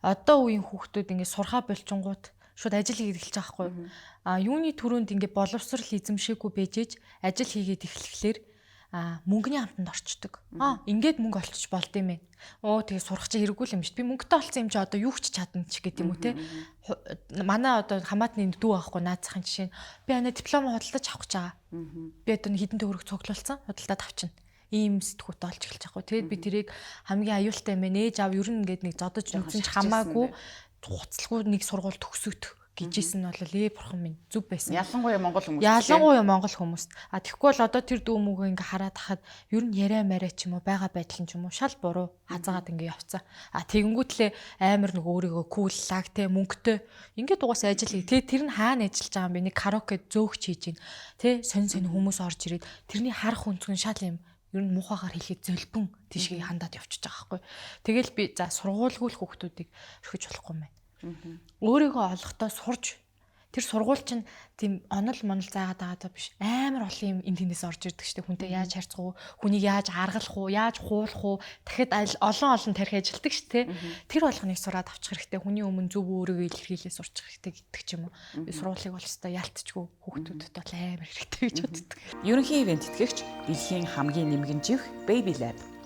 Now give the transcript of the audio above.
Одоо үеийн хүүхдүүд ингээд сурхаа болчингууд шууд ажил хийгээд эхэлж байгаа байхгүй. Юуны төрөнд ингээд боловсрал эзэмшээгүй бэжэж ажил хийгээд эхлэхлээр мөнгөний амтанд орчдөг. Ингээд мөнгө олчих болд юм ээ. Тэгээ сурах чи хэрэггүй юм шүү. Би мөнгөтэй олсон юм чи одоо юу ч чадна ч гэдэг юм уу те. Манай одоо хамаатны дүү аахгүй наацхийн жишээ. Би диплом худалдаж авах гэж байгаа. Би одоо хэдэн төгрөг цуглуулсан худалдаад авчна. Ийм сэтгүүтээ олж эхэлж байгаа. Тэгээд би тэрийг хамгийн аюултай юм ээ. Ээж аав ер нь ингээд нэг зодож үзэн ч хамаагүй хуцалгүй нэг сургууль төгсөөх гэжсэн нь бол бурхан минь зүв байсан. Ялангуяа Монгол хүмүүс. Ялангуяа Монгол хүмүүс. Тэгэхгүй бол одоо тэр дүү мөгөө ингээ хараад хахад ер нь яриа мараа ч юм уу байгаа байдал ч юм уу шал буруу хазаагаад ингээ явцсан. Тэгэнгүүтлээ амар нэг өөрийгөө куллаг те мөнгөтэй ингээд угаасаа ажил хий. Тэр нь хаана ажиллаж байгаа юм бэ? Нэг караоке зөөгч хийж гин. Тэ сонь хүмүүс орж ирээд тэрний харах өнцгөн шал юм. Ер нь муухагаар хэлээд зөлбөн тийшээ хандаад явчихж байгаа байхгүй. Тэгэл би за сургуулгүй л хүүхдүүдийг орхиж болохгүй юм байна. Өөрийгөө олохдоо сурж тэр сургууль чинь тийм онол заагаад байгаа биш амар олон юм энэ тэндээс орж ирдэг штеп хүнтэй яаж харьцах уу хүнийг яаж аргалах уу яаж хуулах уу дахиад олон тарих ажилтдаг ш тэ тэр болгоныг сураад авчих хэрэгтэй хүний өмнө зөв өөрийгөө илэрхийлээ сурчих хэрэгтэй гэдэг ч юм уу би сургуулийг бол өстой ялтчгүй хүүхдүүдэд бол амар хэрэгтэй гэж боддог. Ерөнхий ивент тэтгэгч дэлхийн хамгийн нэмгэн жив Baby Lab